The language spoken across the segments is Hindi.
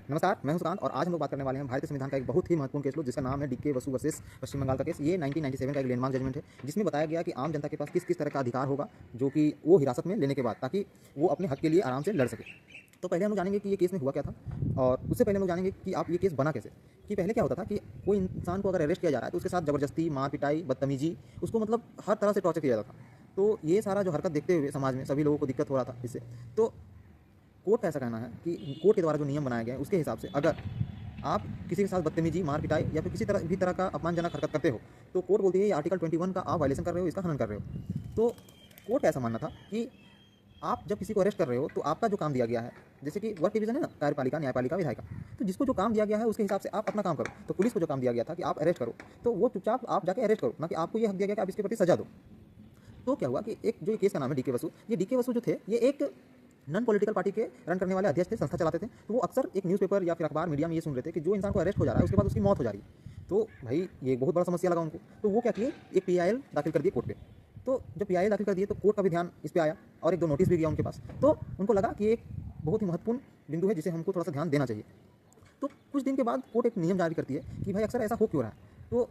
नमस्कार, मैं हूं सुकांत और आज हम लोग बात करने वाले हैं भारतीय संविधान का एक बहुत ही महत्वपूर्ण केस लो जिसका नाम है डीके बसु वर्सेस पश्चिम बंगाल का केस। ये 1997 का एक लैंडमार्क जजमेंट है जिसमें बताया गया कि आम जनता के पास किस किस तरह का अधिकार होगा जो कि वो हिरासत में लेने के बाद, ताकि वो अपने हक के लिए आराम से लड़ सके। तो पहले हम लोग जानेंगे कि ये केस में हुआ क्या था, और उससे पहले हम लोग जानेंगे कि आप ये केस बना कैसे। कि पहले क्या होता था कि कोई इंसान को अगर अरेस्ट किया जा रहा है तो उसके साथ ज़बरदस्ती, मार पिटाई, बदतमीजी, उसको मतलब हर तरह से टॉर्चर किया जाता था। तो ये सारा जो हरकत देखते हुए समाज में सभी लोगों को दिक्कत हो रहा था इससे। तो कोर्ट का ऐसा कहना है कि कोर्ट के द्वारा जो नियम बनाया गया है उसके हिसाब से अगर आप किसी के साथ बदतमीजी, मार पिटाई या फिर किसी तरह का अपमानजनक हरकत करते हो तो कोर्ट बोलती है ये आर्टिकल 21 का आप वायलेशन कर रहे हो, इसका हनन कर रहे हो। तो कोर्ट का ऐसा मानना था कि आप जब किसी को अरेस्ट कर रहे हो तो आपका जो काम दिया गया है, जैसे कि वर्क डिवीजन है ना, कार्यपालिका, न्यायपालिका, विधायिका, तो जिसको जो काम दिया गया है उसके हिसाब से आप अपना काम करो। तो पुलिस को जो काम दिया गया था कि आप अरेस्ट करो, तो वो चुपचाप आप जाके अरेस्ट करो, ना कि आपको ये हक दिया गया कि आप इसके प्रति सजा दो। तो क्या हुआ कि एक जो ये केस का नाम है डीके बसु, ये डीके बसु जो थे ये एक नॉन पॉलिटिकल पार्टी के रन करने वाले अध्यक्ष थे, संस्था चलाते थे। तो वो अक्सर एक न्यूज़पेपर या फिर अखबार, मीडिया में ये सुन रहे थे कि जो इंसान को अरेस्ट हो जा रहा है उसके बाद उसकी मौत हो जा रही है। तो भाई ये बहुत बड़ा समस्या लगा उनको। तो वो क्या किए, एक पीआईएल दाखिल कर दिए कोर्ट पे। तो जब पीआईएल दाखिल कर दिए तो कोर्ट का भी ध्यान इस पे आया और एक दो नोटिस भी गया उनके पास। तो उनको लगा कि एक बहुत ही महत्वपूर्ण बिंदु है जिसे हमको थोड़ा सा ध्यान देना चाहिए। तो कुछ दिन के बाद कोर्ट एक नियम जारी करती है कि भाई अक्सर ऐसा हो क्यों रहा है। तो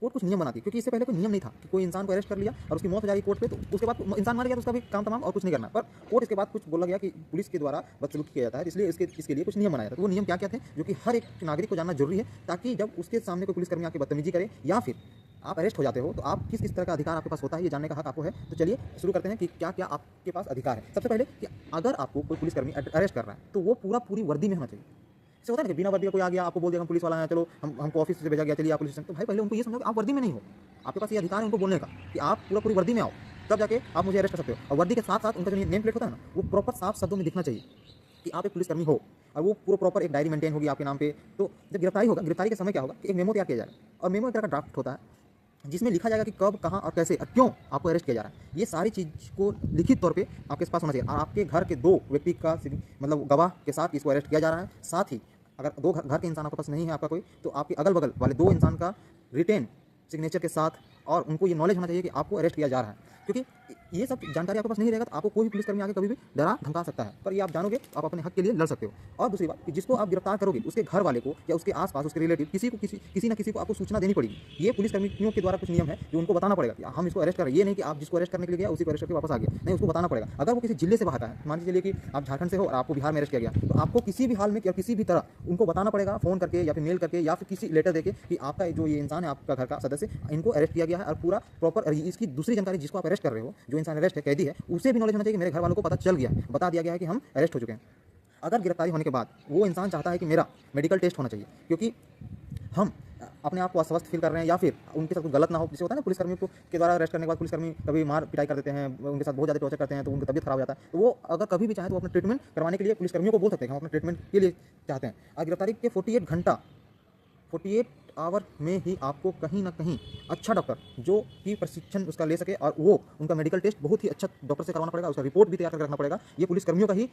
कोर्ट कुछ नियम बनाती है, क्योंकि इससे पहले कोई नियम नहीं था कि कोई इंसान को अरेस्ट कर लिया और उसकी मौत हो जाएगी कोर्ट पे, तो उसके बाद इंसान मार गया तो उसका भी काम तमाम और कुछ नहीं करना। पर कोर्ट इसके बाद कुछ बोला गया कि पुलिस के द्वारा बदसलूकी किया जाता है, इसलिए इसके लिए कुछ नियम बनाया था। तो वो नियम क्या क्या थे जो कि हर एक नागरिक को जानना जरूरी है, ताकि जब उसके सामने कोई पुलिसकर्मी आके बदतमीजी करे या फिर आप अरेस्ट हो जाते हो तो आप किस किस तरह का अधिकार आपके पास होता है, ये जानने का हक आपको है। तो चलिए शुरू करते हैं कि क्या क्या आपके पास अधिकार है। सबसे पहले कि अगर आपको कोई पुलिसकर्मी अरेस्ट कर रहा है तो वो पूरी वर्दी में होना चाहिए। ऐसे होता है ना कि बिना वर्दी का कोई आ गया, आपको बोल दिया हम पुलिस वाला है, चलो हमको ऑफिस से भेजा गया, चलिए आप पुलिस स्टेशन। तो भाई पहले उनको ये समझो कि आप वर्दी में नहीं हो, आपके पास ये अधिकार है उनको बोलने का कि आप पूरी वर्दी में आओ, तब जाके आप मुझे अरेस्ट कर सकते हो। और वर्दी के साथ साथ उनका जो नेम प्लेट होता है ना, वो प्रॉपर साफ शब्दों में दिखना चाहिए कि आप एक पुलिसकर्मी हो, और वो पूरा प्रॉपर एक डायरी मेंटेन होगी आपके नाम पे। तो जब गिरफ्तारी होगा, गिरफ्तारी के समय क्या होगा कि एक मेमो तैयार किया जाएगा, और मेमो एक तरह का ड्राफ्ट होता है जिसमें लिखा जाएगा कि कब, कहाँ और कैसे और क्यों आपको अरेस्ट किया जा रहा है। ये सारी चीज़ को लिखित तौर पे आपके पास होना चाहिए, और आपके घर के दो व्यक्ति का मतलब गवाह के साथ इसको अरेस्ट किया जा रहा है। साथ ही अगर दो घर के इंसान आपके पास नहीं है आपका कोई, तो आपके अगल बगल वाले दो इंसान का रिटेन सिग्नेचर के साथ, और उनको ये नॉलेज होना चाहिए कि आपको अरेस्ट किया जा रहा है। क्योंकि ये सब जानकारी आपके पास नहीं रहेगा तो आपको कोई भी पुलिसकर्मी आके कभी भी डरा धमका सकता है, पर ये आप जानोगे तो आप अपने हक के लिए लड़ सकते हो। और दूसरी बात कि जिसको आप गिरफ्तार करोगे उसके घर वाले को या उसके आसपास उसके रिलेटिव किसी ना किसी को आपको सूचना देनी पड़ेगी। ये पुलिसकर्मियों के द्वारा कुछ नियम है जो उनको बताना पड़ेगा कि हम इसको अरेस्ट कर रहे हैं। ये नहीं कि आप जिसको अरेस्ट करने के लिए गया उसी को अरेस्ट करके वापस आ गया, नहीं, उसको बताना पड़ेगा। अगर वो किसी जिले से बाहर का है, मान लीजिए कि आप झारखंड से हो और आपको बिहार में अरेस्ट किया गया, तो आपको किसी भी हाल में या किसी भी तरह उनको बताना पड़ेगा, फोन करके या फिर मेल करके या फिर किसी लेटर देके कि आपका जो ये इंसान है, आपका घर का सदस्य, इनको अरेस्ट किया गया है। और पूरा प्रॉपर इसकी दूसरी जानकारी जिसको आप अरेस्ट कर रहे हो, जो इंसान अरेस्ट है, कैदी है, उसे भी नॉलेज होना चाहिए कि मेरे घर वालों को पता चल गया है, बता दिया गया है कि हम अरेस्ट हो चुके हैं। अगर गिरफ्तारी होने के बाद वो इंसान चाहता है कि मेरा मेडिकल टेस्ट होना चाहिए, क्योंकि हम अपने आप को अस्वस्थ फील कर रहे हैं या फिर उनके साथ कुछ गलत ना हो। जैसे होता है ना, पुलिसकर्मी को के द्वारा अरेस्ट करने के बाद पुलिसकर्मी कभी मार पिटाई कर देते हैं, उनके साथ बहुत ज़्यादा टॉर्चर करते हैं, तो उनकी तबियत खराब हो जाता है। तो वो अगर कभी भी चाहे तो अपना ट्रीटमेंट करवाने के लिए पुलिसकर्मियों को बोल सकते हैं कि हम अपने ट्रीटमेंट के लिए चाहते हैं। और गिरफ्तारी के 48 आवर में ही आपको कहीं ना कहीं अच्छा डॉक्टर जो कि प्रशिक्षण उसका ले सके, और वो उनका मेडिकल टेस्ट बहुत ही अच्छा डॉक्टर से करवाना पड़ेगा, उसका रिपोर्ट भी तैयार करके रखना पड़ेगा। ये पुलिसकर्मियों का ही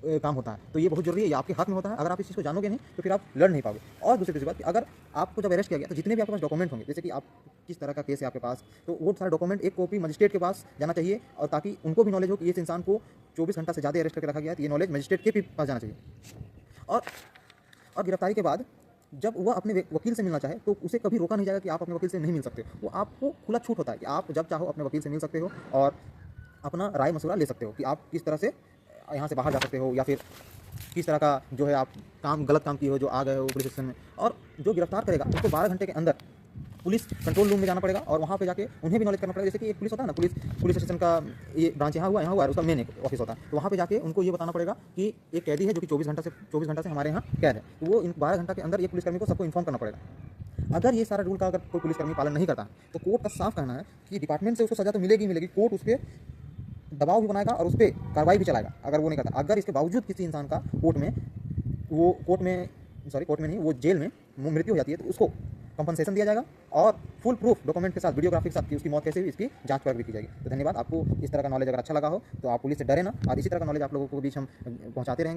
काम होता है। तो ये बहुत जरूरी है, ये आपके हाथ में होता है। अगर आप इस चीज़ को जानोगे नहीं तो फिर आप लड़ नहीं पाओगे। और दूसरी बात कि अगर आपको जब अरेस्ट किया गया तो जितने भी आपके पास डॉक्यूमेंट होंगे, जैसे कि आप किस तरह का केस है आपके पास, तो वो सारे डॉक्यूमेंट एक कॉपी मजिस्ट्रेट के पास जाना चाहिए, और ताकि उनको भी नॉलेज हो कि इस इंसान को 24 घंटा से ज़्यादा अरेस्ट करके रखा गया है, तो ये नॉलेज मजिस्ट्रेट के भी पास जाना चाहिए। और गिरफ्तारी के बाद जब वह अपने वकील से मिलना चाहे तो उसे कभी रोका नहीं जाएगा कि आप अपने वकील से नहीं मिल सकते। वो आपको खुला छूट होता है कि आप जब चाहो अपने वकील से मिल सकते हो और अपना राय मशवरा ले सकते हो कि आप किस तरह से यहाँ से बाहर जा सकते हो, या फिर किस तरह का जो है आप गलत काम किए हो जो आ गए हो पुलिस स्टेशन में। और जो गिरफ्तार करेगा उसको 12 घंटे के अंदर पुलिस कंट्रोल रूम में जाना पड़ेगा, और वहाँ पे जाके उन्हें भी नॉलेज करना पड़ेगा। जैसे कि एक पुलिस होता है ना, पुलिस स्टेशन का ये ब्रांच यहाँ हुआ है, उसका मेन एक ऑफिस होता है। तो वहाँ पे जाके उनको ये बताना पड़ेगा कि एक कैदी है जो कि 24 घंटा से हमारे यहाँ कैद है, तो वो इन 12 घंटा के अंदर ये पुलिसकर्मी को सबको इन्फॉर्म करना पड़ेगा। अगर ये सारा रूल का अगर कोई पुलिसकर्मी पालन नहीं करता तो कोर्ट का साफ कहना है कि डिपार्टमेंट से उसको सजा तो मिलेगी, कोर्ट उस पर दबाव भी बनाएगा और उस पर कार्रवाई भी चलाएगा अगर वो नहीं करता। अगर इसके बावजूद किसी इंसान का कोर्ट में नहीं, वो जेल में मृत्यु हो जाती है, तो उसको कंपनसेशन दिया जाएगा, और फुल प्रूफ डॉक्यूमेंट के साथ, वीडियोग्राफी के साथ कि उसकी मौत कैसे हुई, इसकी जांच परख भी की जाएगी। तो धन्यवाद। आपको इस तरह का नॉलेज अगर अच्छा लगा हो तो आप पुलिस से डरे ना, और इसी तरह का नॉलेज आप लोगों को बीच हम पहुंचाते रहेंगे।